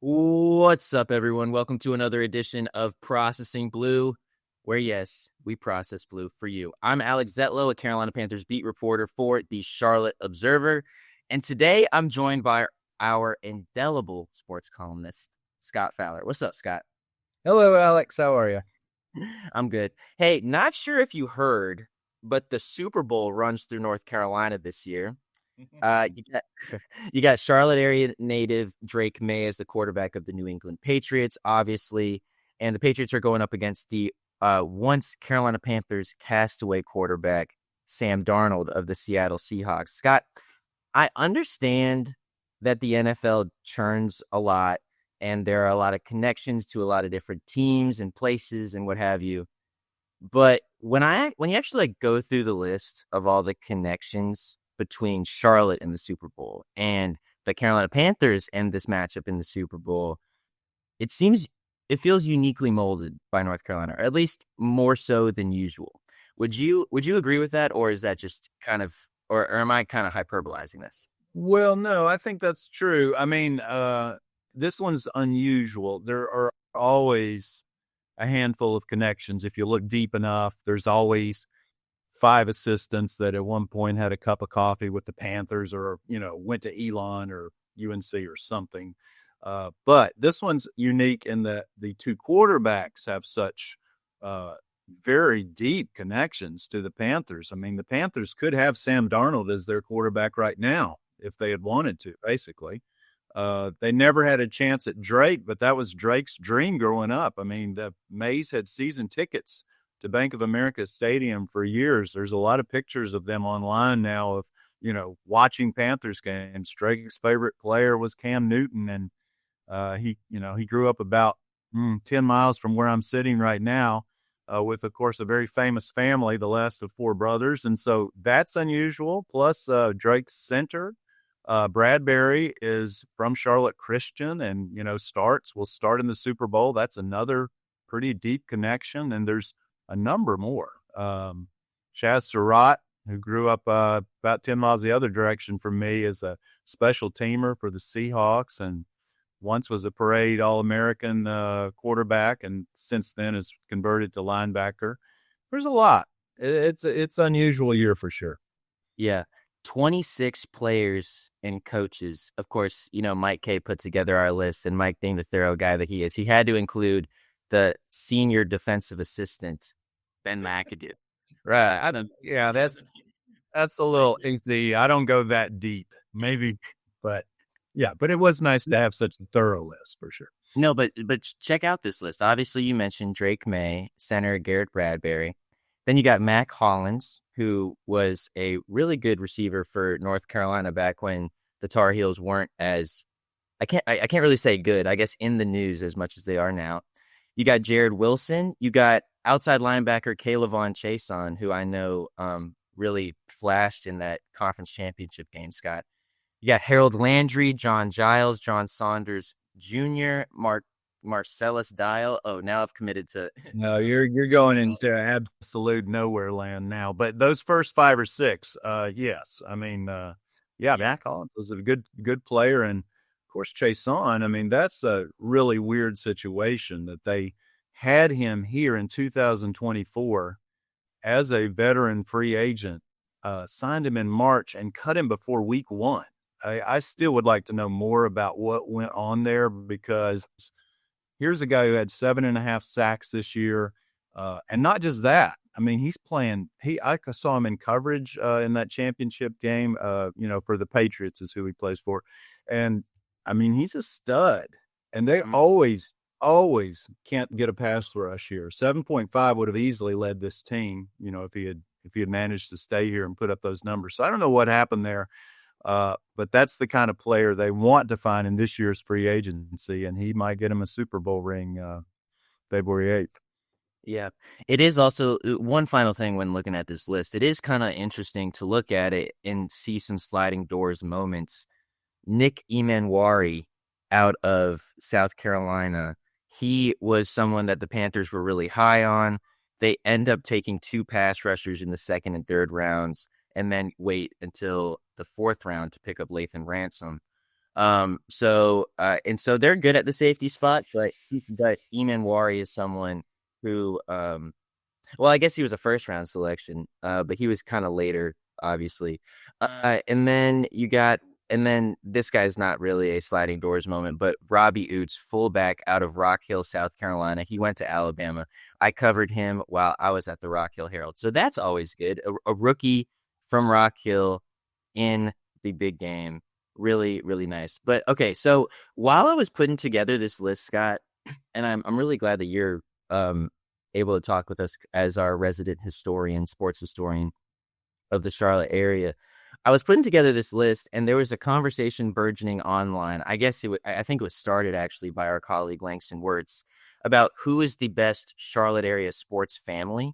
What's up, everyone? Welcome to another edition of Processing Blue, where, yes, we process blue for you. I'm Alex Zietlow, a Carolina Panthers beat reporter for the Charlotte Observer, and today I'm joined by our indelible sports columnist, Scott Fowler. What's up, Scott? Hello, Alex. How are you? I'm good. Hey, not sure if you heard, but the Super Bowl runs through North Carolina this year. You got you got Charlotte area native Drake Maye as the quarterback of the New England Patriots, obviously, and the Patriots are going up against the once Carolina Panthers castaway quarterback Sam Darnold of the Seattle Seahawks. Scott, I understand that the NFL churns a lot, and there are a lot of connections to a lot of different teams and places and what have you. But when you actually go through the list of all the connections between Charlotte and the Super Bowl and the Carolina Panthers and this matchup in the Super Bowl, it feels uniquely molded by North Carolina, or at least more so than usual. Would you agree with that, or is that just kind of, or am I kind of hyperbolizing this? Well, no, I think that's true. I mean, this one's unusual. There are always a handful of connections. If you look deep enough, there's always 5 assistants that at one point had a cup of coffee with the Panthers or, went to Elon or UNC or something. But this one's unique in that the 2 quarterbacks have such very deep connections to the Panthers. I mean, the Panthers could have Sam Darnold as their quarterback right now if they had wanted to, basically. They never had a chance at Drake, but that was Drake's dream growing up. I mean, the Mays had season tickets to Bank of America Stadium for years. There's a lot of pictures of them online now of, watching Panthers games. Drake's favorite player was Cam Newton, and he grew up about 10 miles from where I'm sitting right now, with, of course, a very famous family, the last of 4 brothers. And so that's unusual. Plus, Drake's center, Bradbury, is from Charlotte Christian and, will start in the Super Bowl. That's another pretty deep connection. And there's a number more. Chaz Surratt, who grew up about 10 miles the other direction from me, is a special teamer for the Seahawks and once was a parade All-American quarterback, and since then has converted to linebacker. There's a lot. It's unusual year for sure. Yeah. 26 players and coaches. Of course, Mike K put together our list, and Mike, being the thorough guy that he is, he had to include the senior defensive assistant, Ben McAdoo. Right. That's a little easy. I don't go that deep, maybe, but yeah, but it was nice to have such a thorough list for sure. No, but check out this list. Obviously, you mentioned Drake Maye, center Garrett Bradbury. Then you got Mac Hollins, who was a really good receiver for North Carolina back when the Tar Heels weren't as I can't really say good, I guess, in the news as much as they are now. You got Jared Wilson. You got outside linebacker Kaylavon Chason, who I know really flashed in that conference championship game, Scott. You got Harold Landry, John Giles, John Saunders Jr., Marcellus Dial. Oh, now I've committed to. No, you're going into absolute nowhere land now. But those first 5 or 6, yes. I mean, Mac Hollins was a good player, and of course Chason. I mean, that's a really weird situation that they had him here in 2024 as a veteran free agent, signed him in March and cut him before week 1. I still would like to know more about what went on there, because here's a guy who had 7.5 sacks this year. And not just that. I mean, he's playing. I saw him in coverage in that championship game, for the Patriots is who he plays for. And I mean, he's a stud. And they always can't get a pass rush here. 7.5 would have easily led this team, if he had managed to stay here and put up those numbers. So I don't know what happened there. But that's the kind of player they want to find in this year's free agency, and he might get him a Super Bowl ring February 8th. Yeah, it is also one final thing when looking at this list. It is kind of interesting to look at it and see some sliding doors moments. Nick Emanwari out of South Carolina, he was someone that the Panthers were really high on. They end up taking 2 pass rushers in the 2nd and 3rd rounds, and then wait until the 4th round to pick up Lathan Ransom. So they're good at the safety spot, but Eamon Wari is someone who, well, I guess he was a first round selection, but he was kind of later, obviously. And then this guy's not really a sliding doors moment, but Robbie Oots, fullback out of Rock Hill, South Carolina. He went to Alabama. I covered him while I was at the Rock Hill Herald. So that's always good. A rookie from Rock Hill in the big game. Really, really nice. But okay, so while I was putting together this list, Scott, and I'm really glad that you're able to talk with us as our resident historian, sports historian of the Charlotte area. I was putting together this list, and there was a conversation burgeoning online. I guess I think it was started actually by our colleague Langston Wirtz about who is the best Charlotte area sports family,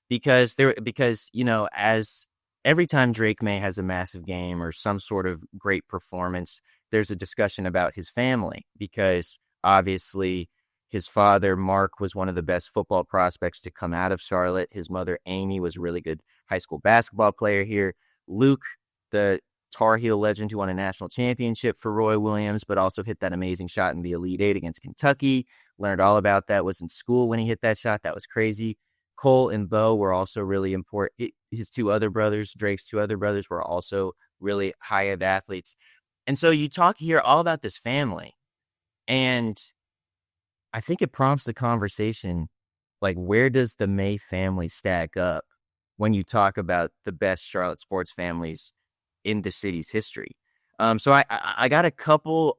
because as every time Drake Maye has a massive game or some sort of great performance, there's a discussion about his family, because obviously his father, Mark, was one of the best football prospects to come out of Charlotte. His mother, Amy, was a really good high school basketball player here. Luke, the Tar Heel legend who won a national championship for Roy Williams, but also hit that amazing shot in the Elite Eight against Kentucky. Learned all about that, was in school when he hit that shot. That was crazy. Cole and Bo were also really important. His two other brothers, Drake's two other brothers, were also really high-end athletes. And so you talk here all about this family, and I think it prompts the conversation, like, where does the Maye family stack up when you talk about the best Charlotte sports families in the city's history? So I got a couple.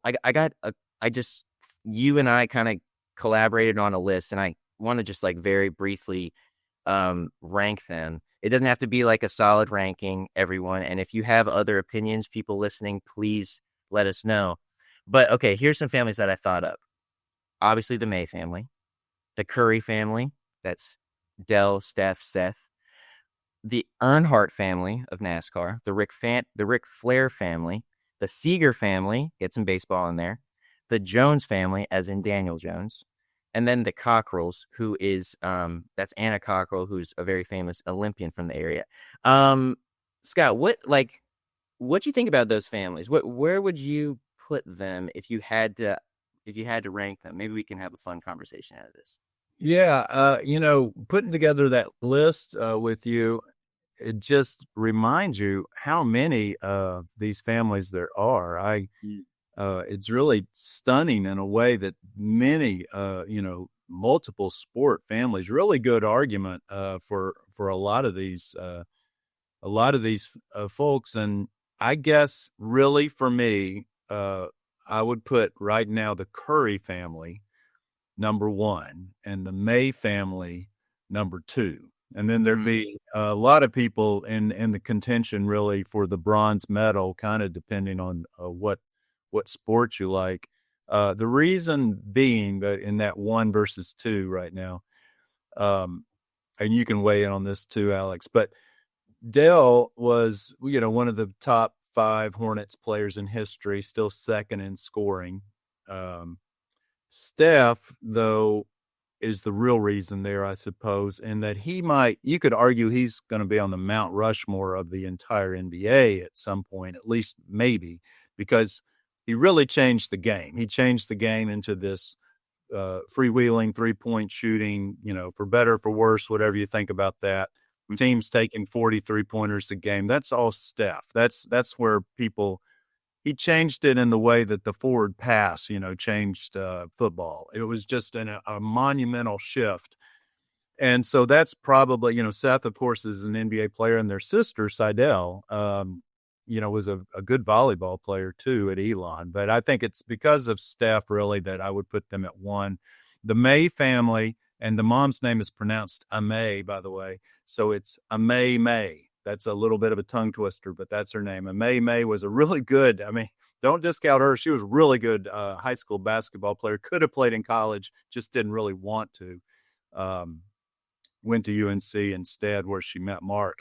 You and I kind of collaborated on a list, and I want to just like very briefly rank them. It doesn't have to be like a solid ranking, everyone. And if you have other opinions, people listening, please let us know. But okay, here's some families that I thought of. Obviously, the Maye family, the Curry family. That's Dell, Steph, Seth. The Earnhardt family of NASCAR, the Ric Flair family, the Seeger family, get some baseball in there, the Jones family, as in Daniel Jones, and then the Cockrells, who is that's Anna Cockrell, who's a very famous Olympian from the area. Scott, what do you think about those families? Where would you put them if you had to rank them? Maybe we can have a fun conversation out of this. Yeah, putting together that list with you, it just reminds you how many of these families there are. It's really stunning in a way that many, multiple sport families. Really good argument for a lot of these folks. And I guess really for me, I would put right now the Curry family number one, and the Maye family number two. And then there'd be a lot of people in the contention really for the bronze medal, kind of depending on what sport you like. The reason being that in that 1 versus 2 right now, and you can weigh in on this too, Alex, but Dell was, one of the top 5 Hornets players in history, still second in scoring. Steph, though, is the real reason there, I suppose, in that you could argue he's going to be on the Mount Rushmore of the entire NBA at some point, at least maybe, because he really changed the game. He changed the game into this freewheeling 3-point shooting, for better, for worse, whatever you think about that. Mm-hmm. Teams taking 40 3-pointers a game. That's all Steph. That's where he changed it in the way that the forward pass, changed football. It was just a monumental shift. And so that's probably, Seth, of course, is an NBA player, and their sister, Seidel, was a good volleyball player too at Elon. But I think it's because of Steph really that I would put them at 1. The Maye family, and the mom's name is pronounced Amay, by the way. So it's Amay May. That's a little bit of a tongue twister, but that's her name. And May was a really good, don't discount her. She was a really good high school basketball player. Could have played in college, just didn't really want to. Went to UNC instead, where she met Mark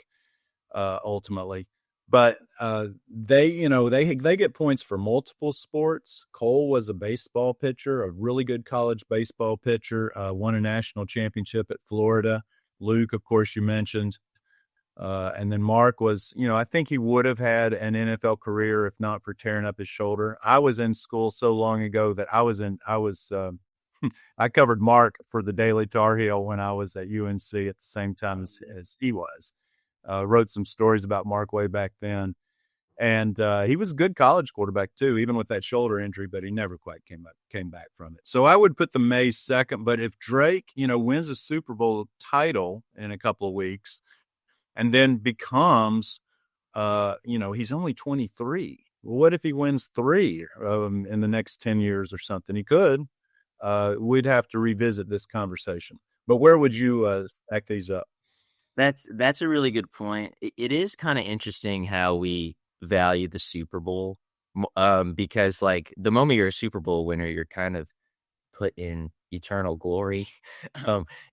ultimately. But they get points for multiple sports. Cole was a baseball pitcher, a really good college baseball pitcher, won a national championship at Florida. Luke, of course, you mentioned. And then Mark was, I think he would have had an NFL career if not for tearing up his shoulder. I was in school so long ago that I covered Mark for the Daily Tar Heel when I was at UNC at the same time as he was. Wrote some stories about Mark way back then. And he was a good college quarterback too, even with that shoulder injury, but he never quite came back from it. So I would put the Mays second. But if Drake, wins a Super Bowl title in a couple of weeks and then becomes, he's only 23. What if he wins 3 in the next 10 years or something? He could. We'd have to revisit this conversation. But where would you stack these up? That's a really good point. It is kind of interesting how we value the Super Bowl, because like the moment you're a Super Bowl winner, you're kind of put in eternal glory.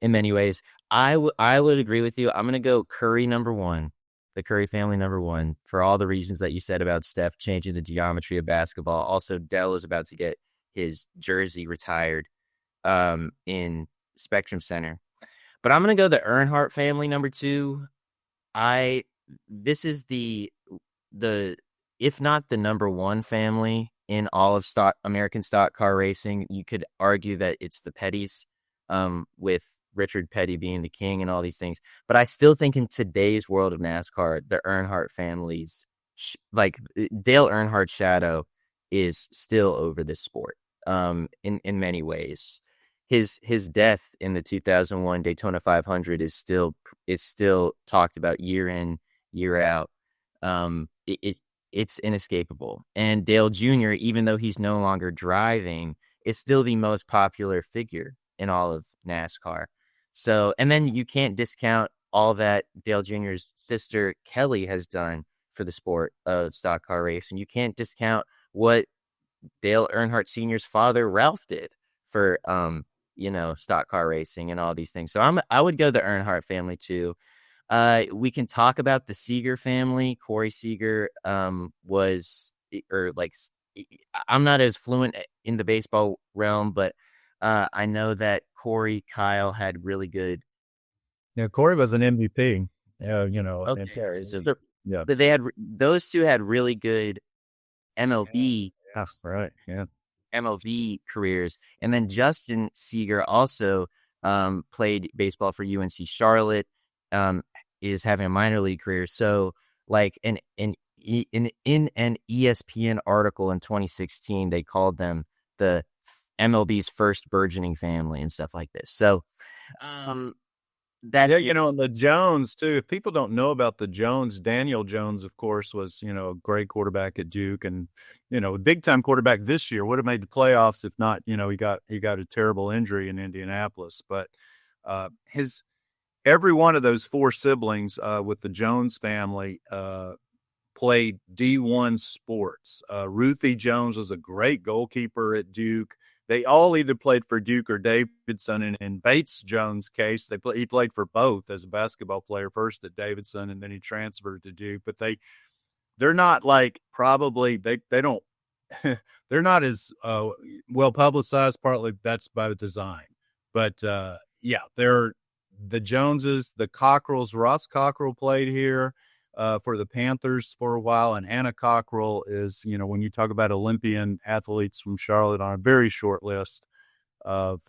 In many ways, I would agree with you. I'm gonna go Curry number 1, the Curry family number 1, for all the reasons that you said about Steph changing the geometry of basketball. Also, Dell is about to get his jersey retired in Spectrum Center. But I'm gonna go the Earnhardt family number 2. This is the if not the number 1 family in all of American stock car racing. You could argue that it's the Pettys, with Richard Petty being the king and all these things. But I still think in today's world of NASCAR, the Earnhardt families, like Dale Earnhardt's shadow, is still over this sport. In many ways, his death in the 2001 Daytona 500 is still talked about year in, year out. It's inescapable. And Dale Jr., even though he's no longer driving, is still the most popular figure in all of NASCAR. So, and then you can't discount all that Dale Jr.'s sister Kelly has done for the sport of stock car racing. You can't discount what Dale Earnhardt Sr.'s father Ralph did for stock car racing and all these things. So I would go the Earnhardt family too. We can talk about the Seager family. Corey Seager I'm not as fluent in the baseball realm, but I know that Corey Kyle had really good. Yeah, Corey was an MVP. Okay, yeah, but those two had really good MLB. That's right. Yeah. MLB careers. And then Justin Seager also played baseball for UNC Charlotte, is having a minor league career. So like in an ESPN article in 2016, they called them the MLB's first burgeoning family and stuff like this. So and the Jones too. If people don't know about the Jones, Daniel Jones, of course, was a great quarterback at Duke, and a big time quarterback this year. Would have made the playoffs if not. He got a terrible injury in Indianapolis. But every one of those 4 siblings with the Jones family played D1 sports. Ruthie Jones was a great goalkeeper at Duke. They all either played for Duke or Davidson. And in Bates Jones' case, he played for both as a basketball player, first at Davidson, and then he transferred to Duke. But they're not like they don't they're not as well publicized. Partly that's by design. But they're the Joneses, the Cockrells. Ross Cockrell played here for the Panthers for a while, and Anna Cockrell is, when you talk about Olympian athletes from Charlotte, on a very short list of,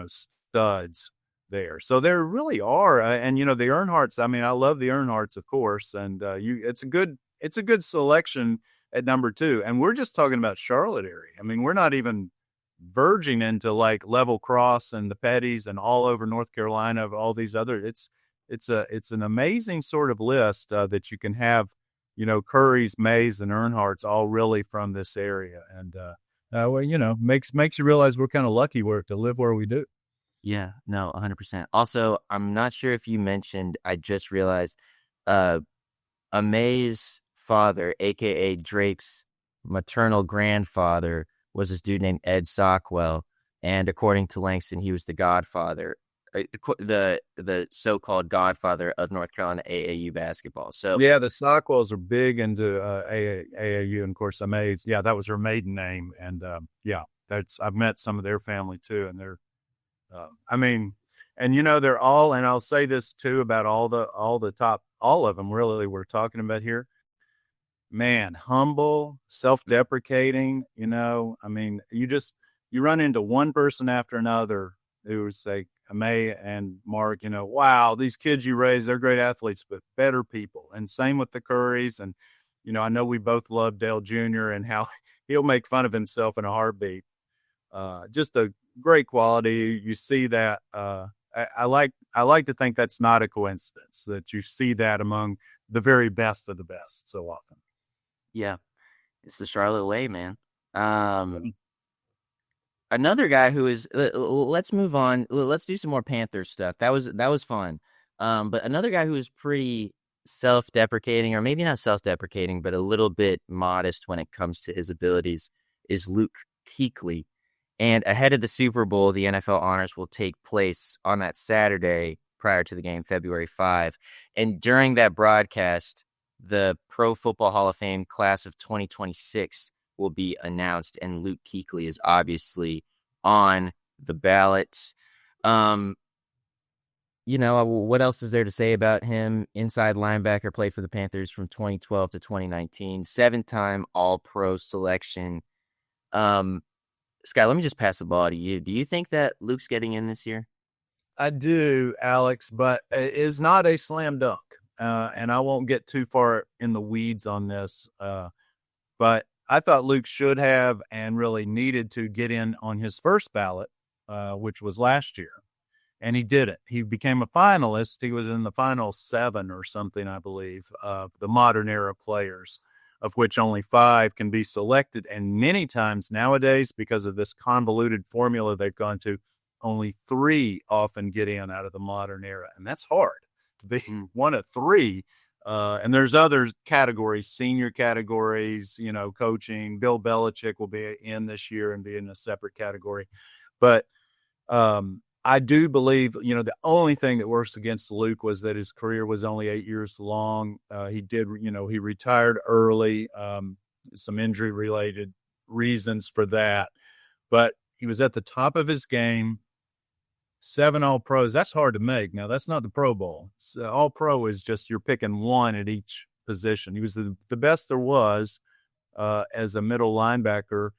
studs there. So there really are, and the Earnhardts. I mean, I love the Earnhardts, of course, and it's a good selection at number 2, and we're just talking about Charlotte area. I mean, we're not even verging into like Level Cross and the Pettys and all over North Carolina, of all these other. It's an amazing sort of list that you can have, Currys, Mays, and Earnhardts all really from this area, and makes you realize we're kind of lucky to live where we do. Yeah, no, 100%. Also, I'm not sure if you mentioned, I just realized, May's father, aka Drake's maternal grandfather, was this dude named Ed Sockwell, and according to Langston, he was the godfather, the so-called godfather of North Carolina AAU basketball. So yeah, the Sockwells are big into AAU, and of course, Mays. Yeah, that was her maiden name, and I've met some of their family too, and they're, And they're all, and I'll say this too about all the top, all of them really we're talking about here. Man, humble, self-deprecating, I mean, you run into one person after another who would say, May and Mark, wow, these kids you raise, they're great athletes, but better people. And same with the Currys. And, I know we both love Dale Jr. and how he'll make fun of himself in a heartbeat. Just a great quality. You see that. I like to think that's not a coincidence, that you see that among the very best of the best so often. Yeah, it's the Charlotte way, man. Another guy who is, let's move on. Let's do some more Panthers stuff. That was fun. But another guy who is pretty self-deprecating, or maybe not self-deprecating, but a little bit modest when it comes to his abilities, is Luke Kuechly. And ahead of the Super Bowl, the NFL honors will take place on that Saturday prior to the game, February 5. And during that broadcast, the Pro Football Hall of Fame class of 2026 will be announced, and Luke Kuechly is obviously on the ballot. What else is there to say about him? Inside linebacker, played for the Panthers from 2012 to 2019, 7-time All-Pro selection. Scott, let me just pass the ball to you. Do you think that Luke's getting in this year? I do, Alex, but it is not a slam dunk. And I won't get too far in the weeds on this. But I thought Luke should have and really needed to get in on his first ballot, which was last year. And he didn't. He became a finalist. He was in the final 7 or something, I believe, of the modern era players, of which only 5 can be selected. And many times nowadays, because of this convoluted formula they've gone to, only 3 often get in out of the modern era. And that's hard to be one of 3. And there's other categories, senior categories, coaching. Bill Belichick will be in this year and be in a separate category. But I do believe, the only thing that works against Luke was that his career was only 8 years long. He retired early, some injury related reasons for that, but he was at the top of his game. 7 All-Pros, that's hard to make. Now, that's not the Pro Bowl. So All-Pro is just you're picking one at each position. He was the best there was as a middle linebacker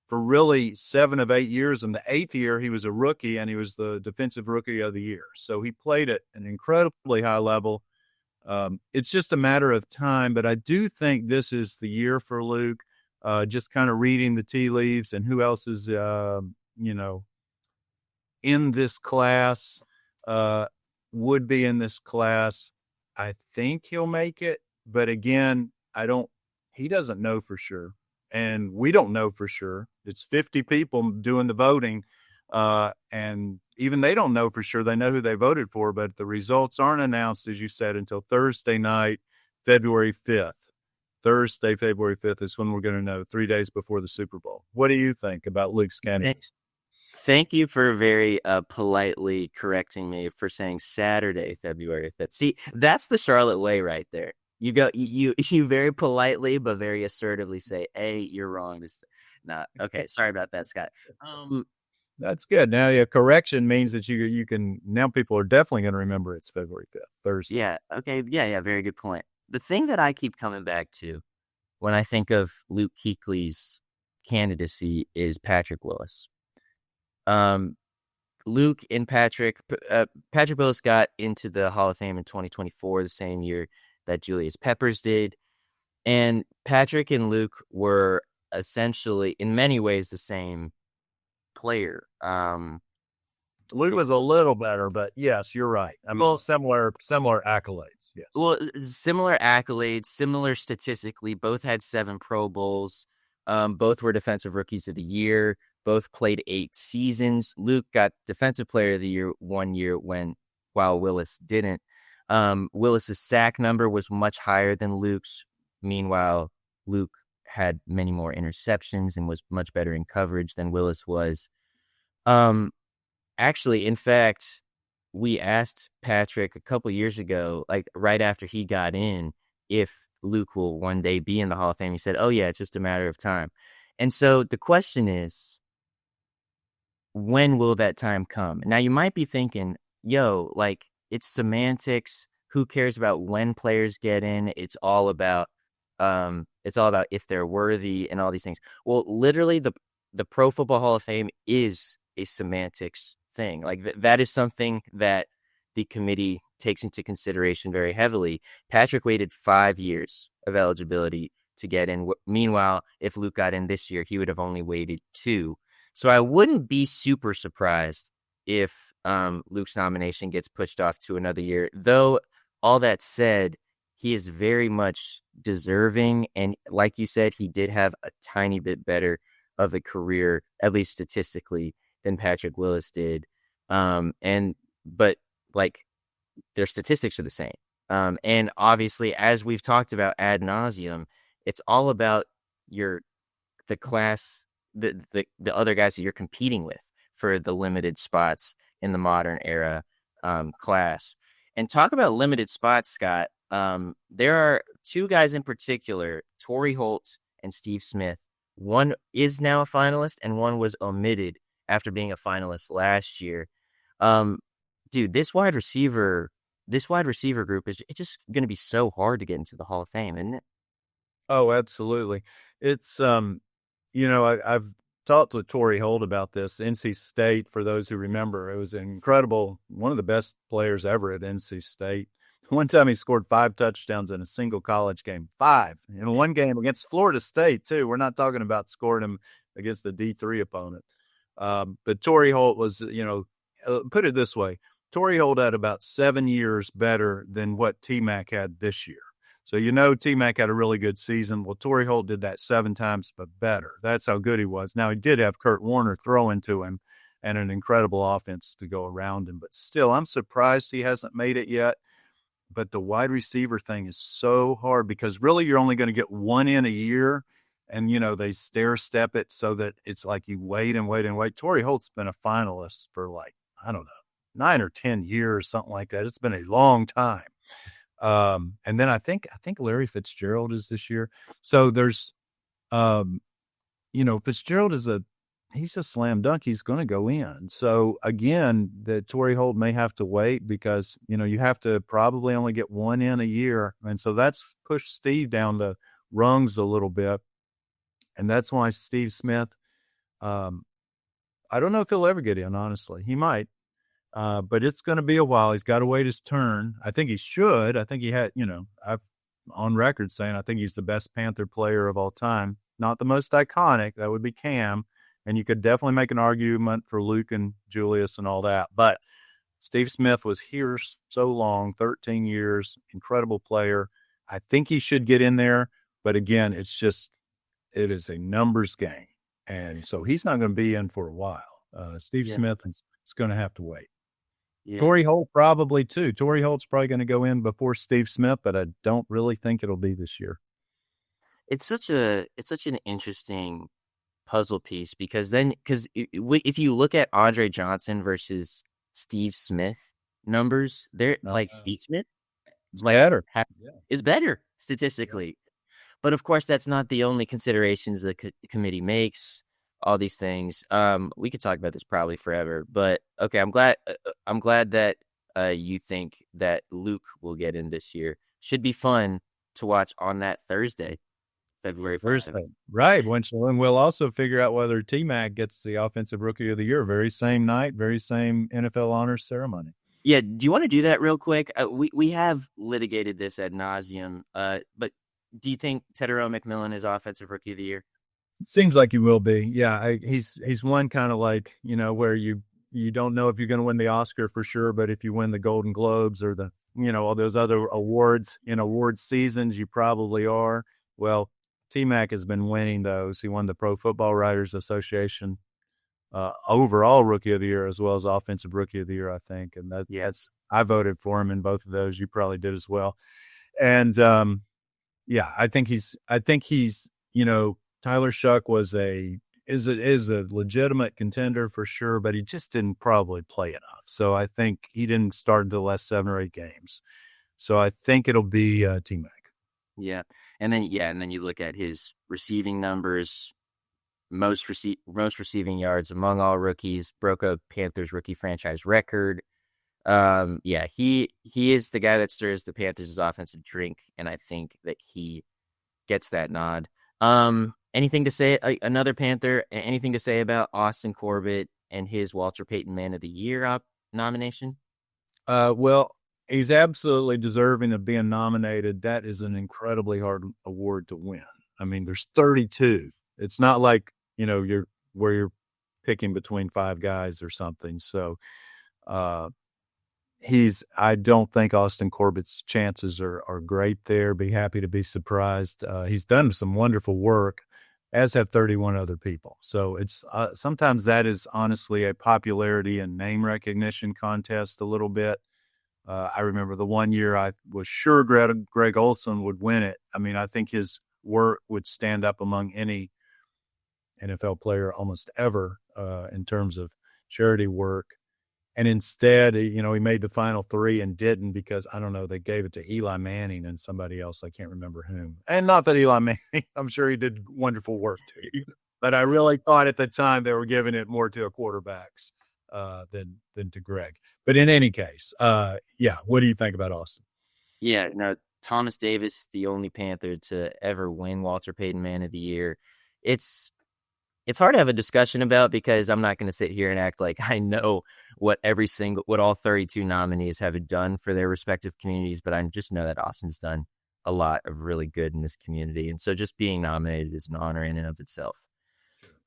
for really 7 of 8 years. In the 8th year, he was a rookie, and he was the Defensive Rookie of the Year. So he played at an incredibly high level. It's just a matter of time, but I do think this is the year for Luke. Just kind of reading the tea leaves and who else is, in this class, would be in this class. I think he'll make it, but again, he doesn't know for sure. And we don't know for sure. It's 50 people doing the voting. And even they don't know for sure. They know who they voted for, but the results aren't announced, as you said, until Thursday night, February 5th. Thursday, February 5th is when we're going to know, 3 days before the Super Bowl. What do you think about Luke's candidacy? Thank you for very politely correcting me for saying Saturday, February 5th. See, that's the Charlotte way right there. You very politely but very assertively say, "Hey, you're wrong." This not okay. Sorry about that, Scott. That's good. Now, correction means that you can now. People are definitely going to remember it's February 5th, Thursday. Yeah. Okay. Yeah. Very good point. The thing that I keep coming back to when I think of Luke Kuechly's candidacy is Patrick Willis. Luke and Patrick Willis got into the Hall of Fame in 2024, the same year that Julius Peppers did. And Patrick and Luke were essentially, in many ways, the same player. Luke was a little better, but yes, you're right. I mean, similar accolades. Yes. Well, similar accolades, similar statistically. Both had 7 Pro Bowls. Both were Defensive Rookies of the Year. Both played 8 seasons. Luke got Defensive Player of the Year 1 year while Willis didn't. Willis's sack number was much higher than Luke's. Meanwhile, Luke had many more interceptions and was much better in coverage than Willis was. Actually, in fact, we asked Patrick a couple years ago, like right after he got in, if Luke will one day be in the Hall of Fame. He said, "Oh yeah, it's just a matter of time." And so the question is, when will that time come? Now you might be thinking, like it's semantics. Who cares about when players get in? It's all about if they're worthy and all these things. Well, literally the Pro Football Hall of Fame is a semantics thing. Like that is something that the committee takes into consideration very heavily. Patrick waited 5 years of eligibility to get in. Meanwhile, if Luke got in this year, he would have only waited 2. So I wouldn't be super surprised if Luke's nomination gets pushed off to another year. Though, all that said, he is very much deserving. And like you said, he did have a tiny bit better of a career, at least statistically, than Patrick Willis did. But like their statistics are the same. And obviously, as we've talked about ad nauseum, it's all about the class, the other guys that you're competing with for the limited spots in the modern era class. And talk about limited spots, Scott. There are 2 guys in particular, Torrey Holt and Steve Smith. One is now a finalist, and one was omitted after being a finalist last year. Dude, this wide receiver group it's just going to be so hard to get into the Hall of Fame, isn't it? Oh, absolutely. It's I've talked with Torrey Holt about this. NC State, for those who remember, it was incredible. One of the best players ever at NC State. One time he scored 5 touchdowns in a single college game. 5 in one game against Florida State, too. We're not talking about scoring him against the D3 opponent. But Torrey Holt was, put it this way. Torrey Holt had about 7 years better than what TMac had this year. So, TMac had a really good season. Well, Torrey Holt did that 7 times, but better. That's how good he was. Now, he did have Kurt Warner throwing to him and an incredible offense to go around him. But still, I'm surprised he hasn't made it yet. But the wide receiver thing is so hard because really you're only going to get one in a year. And, they stair step it so that it's like you wait and wait and wait. Torrey Holt's been a finalist for I don't know, 9 or 10 years, something like that. It's been a long time. And then I think Larry Fitzgerald is this year. So there's, Fitzgerald he's a slam dunk. He's going to go in. So again, the Torrey Holt may have to wait because, you have to probably only get one in a year. And so that's pushed Steve down the rungs a little bit. And that's why Steve Smith, I don't know if he'll ever get in, honestly. He might. But it's going to be a while. He's got to wait his turn. I think he should. I think he had, I've on record saying I think he's the best Panther player of all time. Not the most iconic. That would be Cam. And you could definitely make an argument for Luke and Julius and all that. But Steve Smith was here so long, 13 years, incredible player. I think he should get in there. But again, it is a numbers game. And so he's not going to be in for a while. Steve Smith is going to have to wait. Yeah. Torrey Holt probably too. Torrey Holt's probably going to go in before Steve Smith, but I don't really think it'll be this year. It's such an interesting puzzle piece because if you look at Andre Johnson versus Steve Smith numbers, they're Steve Smith is better statistically. Yeah. But of course, that's not the only considerations the committee makes. All these things. We could talk about this probably forever, but okay. I'm glad that you think that Luke will get in this year. Should be fun to watch on that Thursday, February 1st. Right. And we'll also figure out whether T-Mac gets the Offensive Rookie of the Year. Very same night, very same NFL honors ceremony. Yeah. Do you want to do that real quick? We have litigated this ad nauseum, but do you think Tetairoa McMillan is Offensive Rookie of the Year? Seems like he will be. Yeah, he's one kind of like, where you don't know if you're going to win the Oscar for sure, but if you win the Golden Globes or the, all those other awards in award seasons, you probably are. Well, T-Mac has been winning those. He won the Pro Football Writers Association overall Rookie of the Year as well as Offensive Rookie of the Year, I think. And I voted for him in both of those. You probably did as well. And I think he's Tyler Shuck is a legitimate contender for sure, but he just didn't probably play enough. So I think he didn't start the last 7 or 8 games. So I think it'll be T-Mac. Yeah. And then you look at his receiving numbers, most receiving yards among all rookies, broke a Panthers rookie franchise record. Yeah, he is the guy that stirs the Panthers' offensive drink, and I think that he gets that nod. Anything to say? Another Panther? Anything to say about Austin Corbett and his Walter Payton Man of the Year nomination? Well, he's absolutely deserving of being nominated. That is an incredibly hard award to win. I mean, there's 32. It's not like, you're picking between 5 guys or something. So, I don't think Austin Corbett's chances are great there. Be happy to be surprised. He's done some wonderful work, as have 31 other people. So it's sometimes that is honestly a popularity and name recognition contest a little bit. I remember the one year I was sure Greg Olson would win it. I mean, I think his work would stand up among any NFL player almost ever in terms of charity work. And instead, he made the final 3 and didn't because, I don't know, they gave it to Eli Manning and somebody else. I can't remember whom. And not that Eli Manning, I'm sure he did wonderful work too. But I really thought at the time they were giving it more to a quarterbacks than to Greg. But in any case, what do you think about Austin? Yeah, no, Thomas Davis, the only Panther to ever win Walter Payton Man of the Year. It's hard to have a discussion about because I'm not going to sit here and act like I know what all 32 nominees have done for their respective communities, but I just know that Austin's done a lot of really good in this community. And so just being nominated is an honor in and of itself.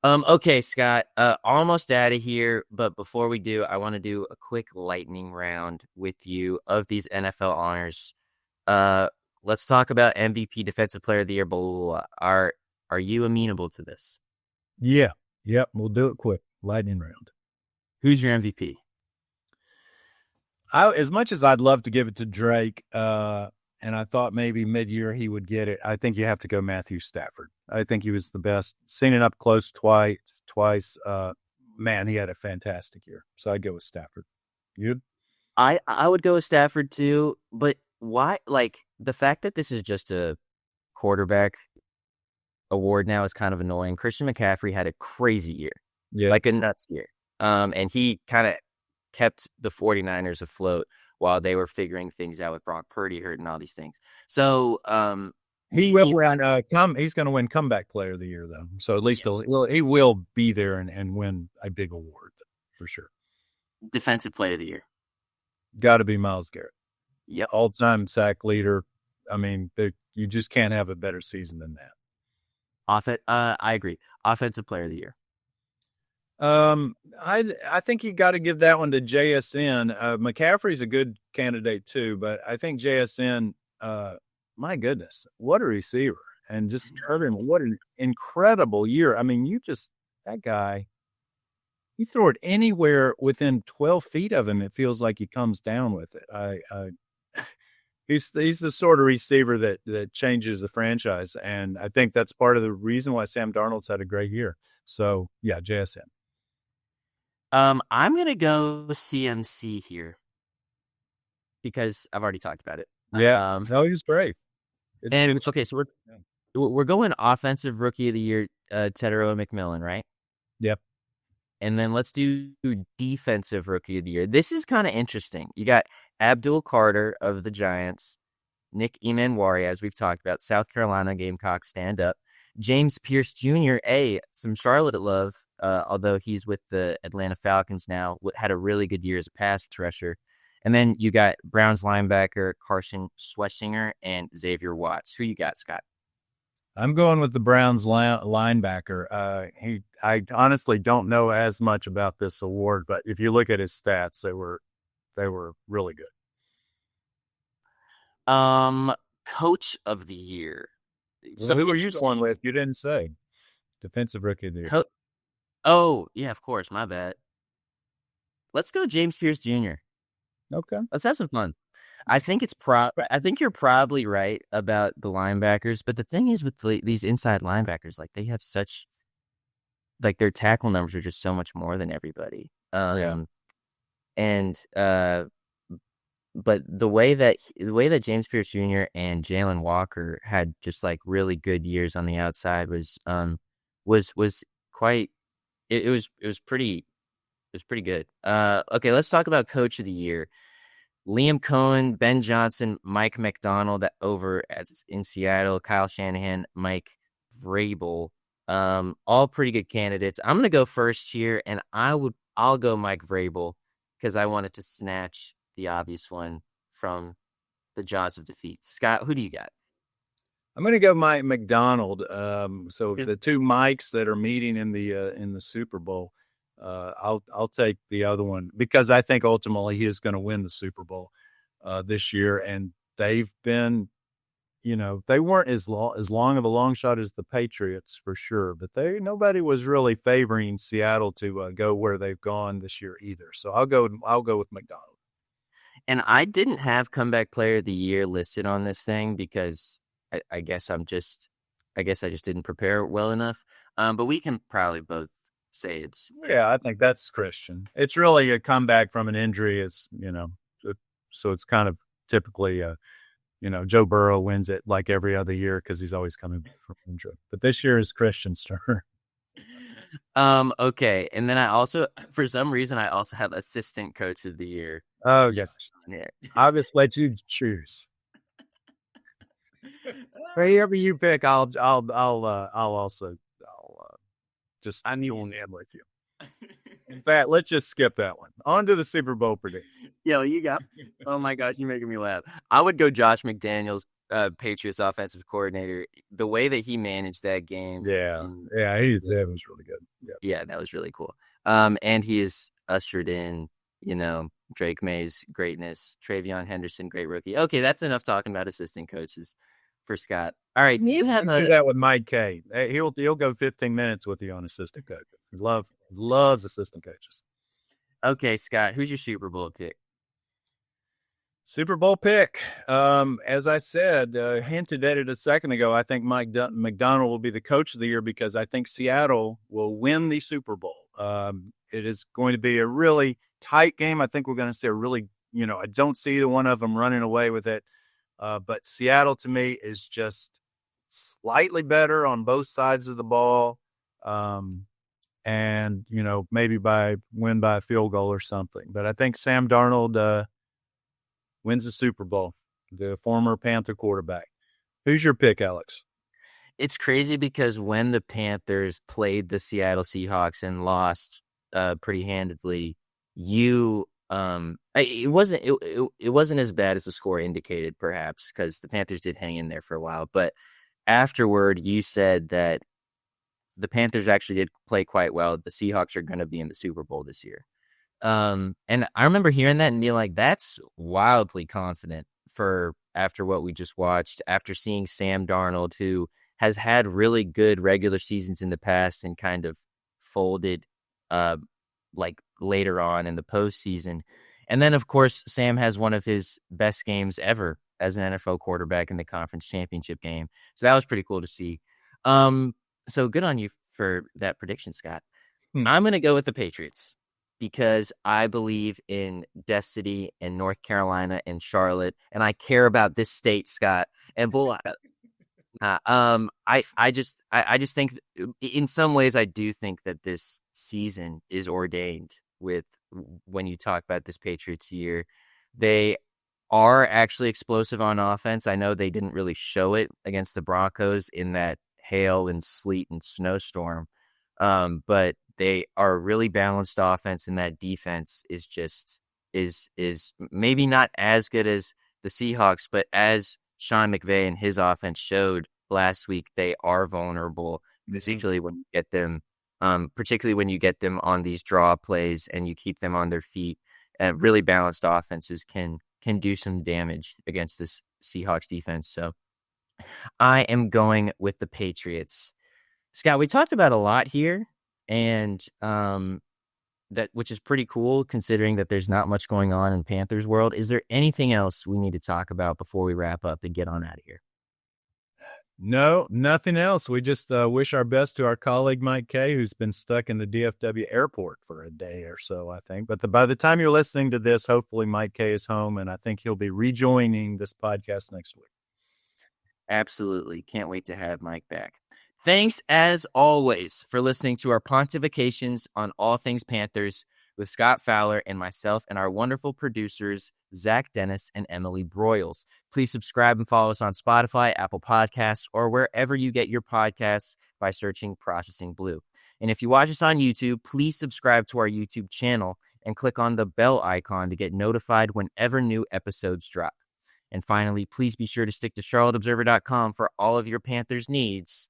Okay, Scott, almost out of here. But before we do, I want to do a quick lightning round with you of these NFL honors. Let's talk about MVP, Defensive Player of the Year. Blah, blah, blah. Are you amenable to this? Yeah. Yep. We'll do it quick. Lightning round. Who's your MVP? As much as I'd love to give it to Drake, and I thought maybe mid-year he would get it, I think you have to go Matthew Stafford. I think he was the best. Seen it up close twice. Man, he had a fantastic year. So I'd go with Stafford. You? I would go with Stafford too, but why? Like, the fact that this is just a quarterback award now is kind of annoying. Christian McCaffrey had a crazy year, like a nuts year. And he kind of kept the 49ers afloat while they were figuring things out with Brock Purdy hurt and all these things. So he will win. He's going to win Comeback Player of the Year, though. So at least he will be there and win a big award for sure. Defensive Player of the Year. Got to be Myles Garrett. Yep. All-time sack leader. I mean, you just can't have a better season than that. I agree. Offensive Player of the Year. I think you got to give that one to JSN. McCaffrey's a good candidate too, but I think JSN, my goodness, what a receiver. And just what an incredible year. I mean, that guy, you throw it anywhere within 12 feet of him, it feels like he comes down with it. He's the sort of receiver that changes the franchise, and I think that's part of the reason why Sam Darnold's had a great year. So, yeah, JSN. I'm going to go CMC here because I've already talked about it. Yeah, no, he's great. Okay, so we're going Offensive Rookie of the Year, Tedero McMillan, right? Yep. And then let's do Defensive Rookie of the Year. This is kind of interesting. You got Abdul Carter of the Giants, Nick Emanwari, as we've talked about, South Carolina Gamecocks stand up, James Pierce Jr., some Charlotte love, although he's with the Atlanta Falcons now, had a really good year as a pass rusher. And then you got Browns linebacker Carson Schwessinger and Xavier Watts. Who you got, Scott? I'm going with the Browns linebacker. I honestly don't know as much about this award, but if you look at his stats, they were really good. Coach of the Year. So who are you going with? You didn't say. Defensive Rookie of the Year. Oh, yeah, of course. My bad. Let's go James Pierce Jr. Okay. Let's have some fun. I think you're probably right about the linebackers, but the thing is with these inside linebackers, like they have their tackle numbers are just so much more than everybody. But the way that James Pierce Jr. and Jalen Walker had just like really good years on the outside was quite. It was pretty good. Okay, let's talk about Coach of the Year. Liam Cohen, Ben Johnson, Mike McDonald over in Seattle, Kyle Shanahan, Mike Vrabel. All pretty good candidates. I'm gonna go first here, and I'll go Mike Vrabel because I wanted to snatch the obvious one from the jaws of defeat. Scott, who do you got? I'm going to go Mike McDonald. So the two Mikes that are meeting in the Super Bowl, I'll take the other one because I think ultimately he is going to win the Super Bowl this year, and they've been, they weren't as long of a long shot as the Patriots for sure, but nobody was really favoring Seattle to go where they've gone this year either. So I'll go with McDonald. And I didn't have comeback player of the year listed on this thing because I guess I just didn't prepare well enough. But we can probably both say it's. Yeah, I think that's Christian. It's really a comeback from an injury. It's, so it's kind of typically, Joe Burrow wins it like every other year because he's always coming back from injury. But this year is Christian's turn. Okay. And then I also, for some reason, I also have assistant coach of the year. Oh, yes. I'll just let you choose. Wherever you pick, I'll also just join in with you. In fact, let's just skip that one. On to the Super Bowl prediction. Yeah, you got. Oh my gosh, you're making me laugh. I would go Josh McDaniels, Patriots offensive coordinator. The way that he managed that game. Yeah, that was really good. Yeah, that was really cool. And he has ushered in, Drake Maye's greatness, Travion Henderson, great rookie. Okay, that's enough talking about assistant coaches for Scott. All right, do that with Mike K. He'll go 15 minutes with you on assistant coaches. He loves assistant coaches. Okay, Scott, who's your Super Bowl pick? Super Bowl pick. As I said, hinted at it a second ago, I think Mike McDonald will be the coach of the year because I think Seattle will win the Super Bowl. It is going to be a really tight game. I think we're going to see a really, I don't see either one of them running away with it. But Seattle to me is just slightly better on both sides of the ball. And, maybe win by a field goal or something. But I think Sam Darnold wins the Super Bowl, the former Panther quarterback. Who's your pick, Alex? It's crazy because when the Panthers played the Seattle Seahawks and lost pretty handedly, it wasn't as bad as the score indicated, perhaps, because the Panthers did hang in there for a while. But afterward, you said that the Panthers actually did play quite well. The Seahawks are going to be in the Super Bowl this year. And I remember hearing that and being like, that's wildly confident for after what we just watched, after seeing Sam Darnold, who has had really good regular seasons in the past and kind of folded like later on in the postseason. And then, of course, Sam has one of his best games ever as an NFL quarterback in the conference championship game. So that was pretty cool to see. So good on you for that prediction, Scott. I'm going to go with the Patriots because I believe in destiny in North Carolina and Charlotte, and I care about this state, Scott. And I just think in some ways I do think that this season is ordained with when you talk about this Patriots year. They are actually explosive on offense. I know they didn't really show it against the Broncos in that hail and sleet and snowstorm. But they are a really balanced offense, and that defense is maybe not as good as the Seahawks, but as Sean McVay and his offense showed last week, they are vulnerable, particularly when you get them on these draw plays and you keep them on their feet. Really balanced offenses can do some damage against this Seahawks defense. So I am going with the Patriots. Scott, we talked about a lot here, and which is pretty cool considering that there's not much going on in Panthers world. Is there anything else we need to talk about before we wrap up and get on out of here? No, nothing else. We just wish our best to our colleague Mike K, who's been stuck in the DFW airport for a day or so, I think. But by the time you're listening to this, hopefully Mike K is home, and I think he'll be rejoining this podcast next week. Absolutely. Can't wait to have Mike back. Thanks, as always, for listening to our pontifications on all things Panthers. with Scott Fowler and myself and our wonderful producers, Zach Dennis and Emily Broyles. Please subscribe and follow us on Spotify, Apple Podcasts, or wherever you get your podcasts by searching Processing Blue. And if you watch us on YouTube, please subscribe to our YouTube channel and click on the bell icon to get notified whenever new episodes drop. And finally, please be sure to stick to charlotteobserver.com for all of your Panthers needs.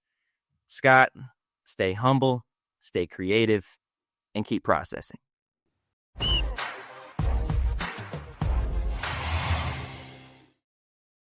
Scott, stay humble, stay creative, and keep processing.